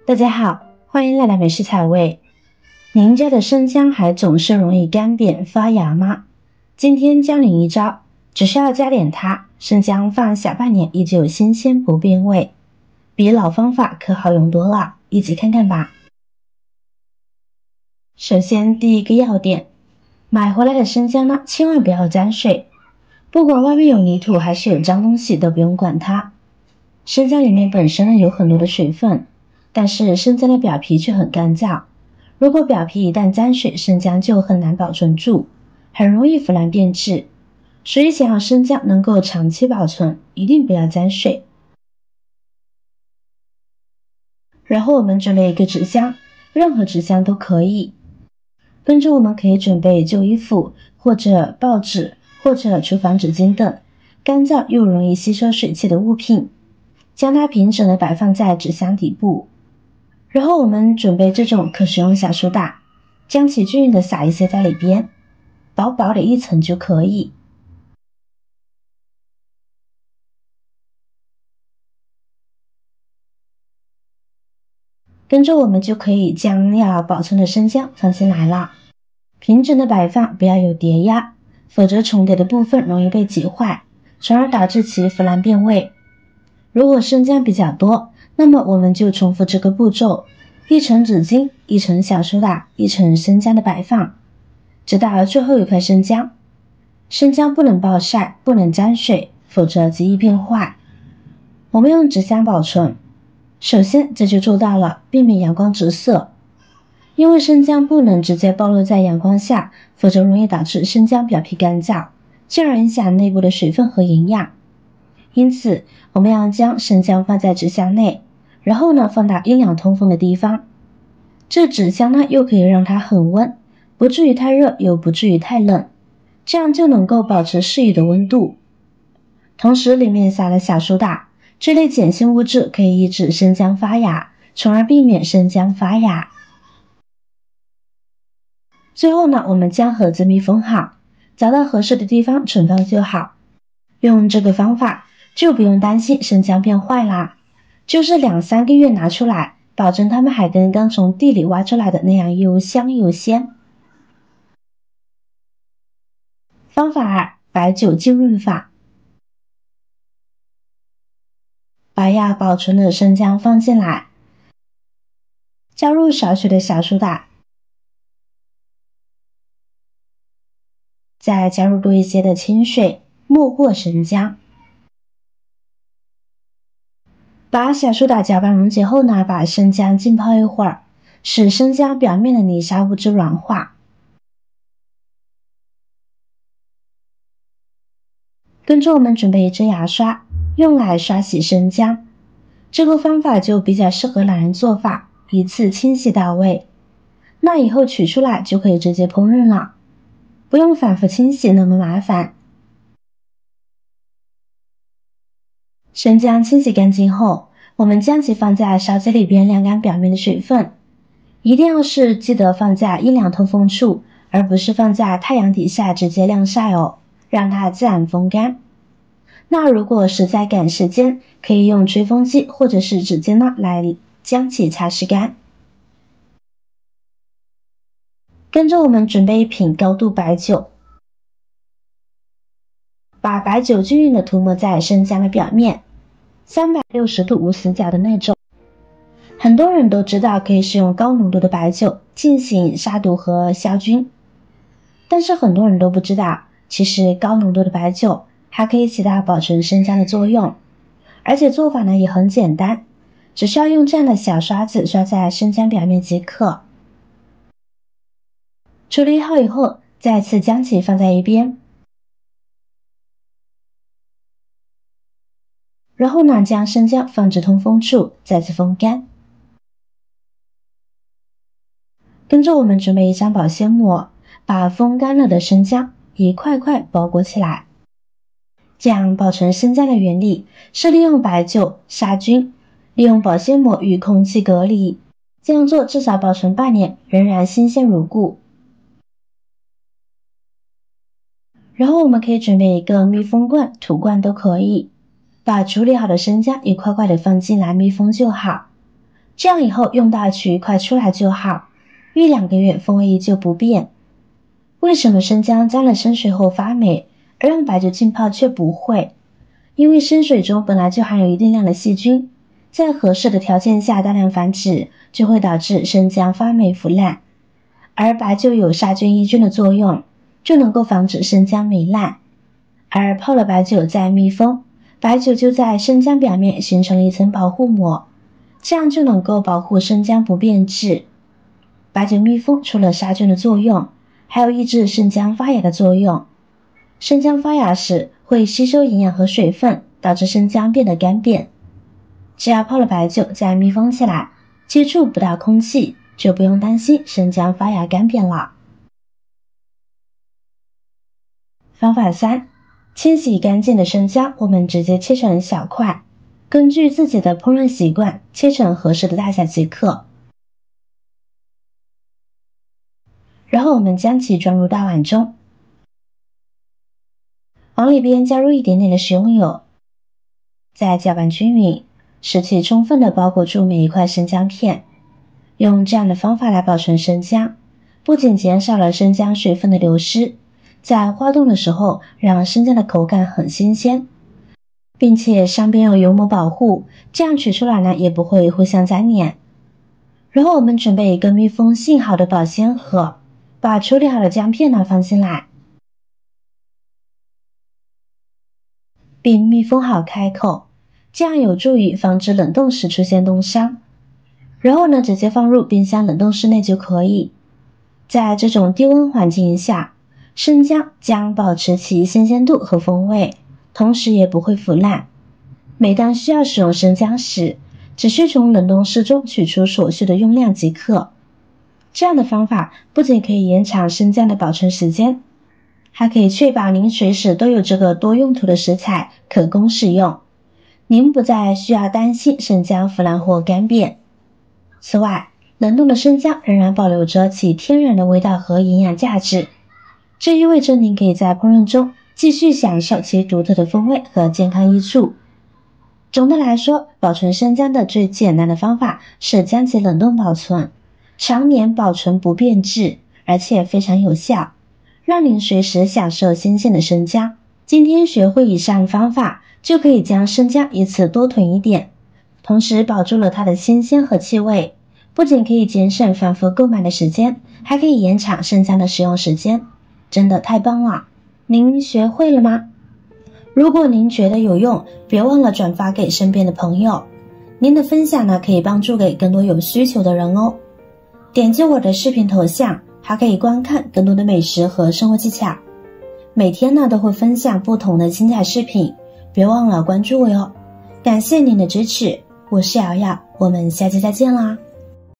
大家好，欢迎来到美食彩味。您家的生姜还总是容易干瘪发芽吗？今天教您一招，只需要加点它，生姜放小半年依旧新鲜不变味，比老方法可好用多了，一起看看吧。首先第一个要点，买回来的生姜呢，千万不要沾水，不管外面有泥土还是有脏东西都不用管它。生姜里面本身呢有很多的水分，但是生姜的表皮却很干燥，如果表皮一旦沾水，生姜就很难保存住，很容易腐烂变质。所以想要生姜能够长期保存，一定不要沾水。然后我们准备一个纸箱，任何纸箱都可以。跟着我们可以准备旧衣服或者报纸或者厨房纸巾等干燥又容易吸收水汽的物品，将它平整的摆放在纸箱底部。然后我们准备这种可食用小苏打，将其均匀的撒一些在里边，薄薄的一层就可以。跟着我们就可以将要保存的生姜放进来了，平整的摆放，不要有叠压，否则重叠的部分容易被挤坏，从而导致其腐烂变味。如果生姜比较多，那么我们就重复这个步骤，一层纸巾，一层小苏打，一层生姜的摆放，直到最后一块生姜。生姜不能暴晒，不能沾水，否则极易变坏。我们用纸箱保存，首先这就做到了避免阳光直射，因为生姜不能直接暴露在阳光下，否则容易导致生姜表皮干燥，进而影响内部的水分和营养。因此我们要将生姜放在纸箱内，然后呢放到阴凉通风的地方。这纸箱呢又可以让它恒温，不至于太热又不至于太冷，这样就能够保持适宜的温度。同时里面撒了小苏打，这类碱性物质可以抑制生姜发芽，从而避免生姜发芽。最后呢，我们将盒子密封好，找到合适的地方存放就好。用这个方法就不用担心生姜变坏啦，就是2-3个月拿出来，保证它们还跟刚从地里挖出来的那样又香又鲜。方法2：白酒浸润法。把要保存的生姜放进来，加入少许的小苏打，再加入多一些的清水，没过生姜。把小苏打搅拌溶解后呢，把生姜浸泡一会儿，使生姜表面的泥沙物质软化。跟着我们准备一支牙刷，用来刷洗生姜。这个方法就比较适合懒人做法，一次清洗到位。那以后取出来就可以直接烹饪了，不用反复清洗那么麻烦。生姜清洗干净后，我们将其放在勺子里边晾干表面的水分，一定要是记得放在阴凉通风处，而不是放在太阳底下直接晾晒哦，让它自然风干。那如果实在赶时间，可以用吹风机或者是纸巾呢来将其擦拭干。跟着我们准备一瓶高度白酒，把白酒均匀的涂抹在生姜的表面，360度无死角的那种。很多人都知道可以使用高浓度的白酒进行杀毒和消菌，但是很多人都不知道，其实高浓度的白酒还可以起到保存生姜的作用，而且做法呢也很简单，只需要用这样的小刷子刷在生姜表面即可。处理好以后，再次将其放在一边，然后呢将生姜放置通风处，再次风干。跟着我们准备一张保鲜膜，把风干了的生姜一块块包裹起来。这样保存生姜的原理是利用白酒杀菌，利用保鲜膜与空气隔离，这样做至少保存半年，仍然新鲜如故。然后我们可以准备一个密封罐、土罐都可以，把处理好的生姜一块块的放进来密封就好。这样以后用到取快出来就好，1-2个月风味依旧不变。为什么生姜加了生水后发霉，而用白酒浸泡却不会？因为生水中本来就含有一定量的细菌，在合适的条件下大量繁殖，就会导致生姜发霉腐烂。而白酒有杀菌抑菌的作用，就能够防止生姜霉烂。而泡了白酒再密封，白酒就在生姜表面形成了一层保护膜，这样就能够保护生姜不变质。白酒密封除了杀菌的作用，还有抑制生姜发芽的作用。生姜发芽时会吸收营养和水分，导致生姜变得干瘪。只要泡了白酒再密封起来，接触不到空气，就不用担心生姜发芽干瘪了。方法3，清洗干净的生姜，我们直接切成小块，根据自己的烹饪习惯，切成合适的大小即可。然后我们将其装入大碗中，往里边加入一点点的食用油，再搅拌均匀，使其充分的包裹住每一块生姜片。用这样的方法来保存生姜，不仅减少了生姜水分的流失，在化冻的时候让生姜的口感很新鲜，并且上边有油膜保护，这样取出来呢也不会互相粘黏。然后我们准备一个密封性好的保鲜盒，把处理好的姜片呢放进来，并密封好开口，这样有助于防止冷冻时出现冻伤。然后呢，直接放入冰箱冷冻室内就可以。在这种低温环境下，生姜将保持其新鲜度和风味，同时也不会腐烂。每当需要使用生姜时，只需从冷冻室中取出所需的用量即可。这样的方法不仅可以延长生姜的保存时间，还可以确保您随时都有这个多用途的食材可供使用，您不再需要担心生姜腐烂或干瘪。此外，冷冻的生姜仍然保留着其天然的味道和营养价值，这意味着您可以在烹饪中继续享受其独特的风味和健康益处。总的来说，保存生姜的最简单的方法是将其冷冻保存，常年保存不变质，而且非常有效，让您随时享受新鲜的生姜。今天学会以上方法，就可以将生姜一次多囤一点，同时保住了它的新鲜和气味，不仅可以节省反复购买的时间，还可以延长生姜的使用时间，真的太棒了！您学会了吗？如果您觉得有用，别忘了转发给身边的朋友。您的分享呢，可以帮助给更多有需求的人哦。点击我的视频头像，还可以观看更多的美食和生活技巧。每天呢，都会分享不同的精彩视频，别忘了关注我哟。感谢您的支持，我是瑶瑶，我们下期再见啦。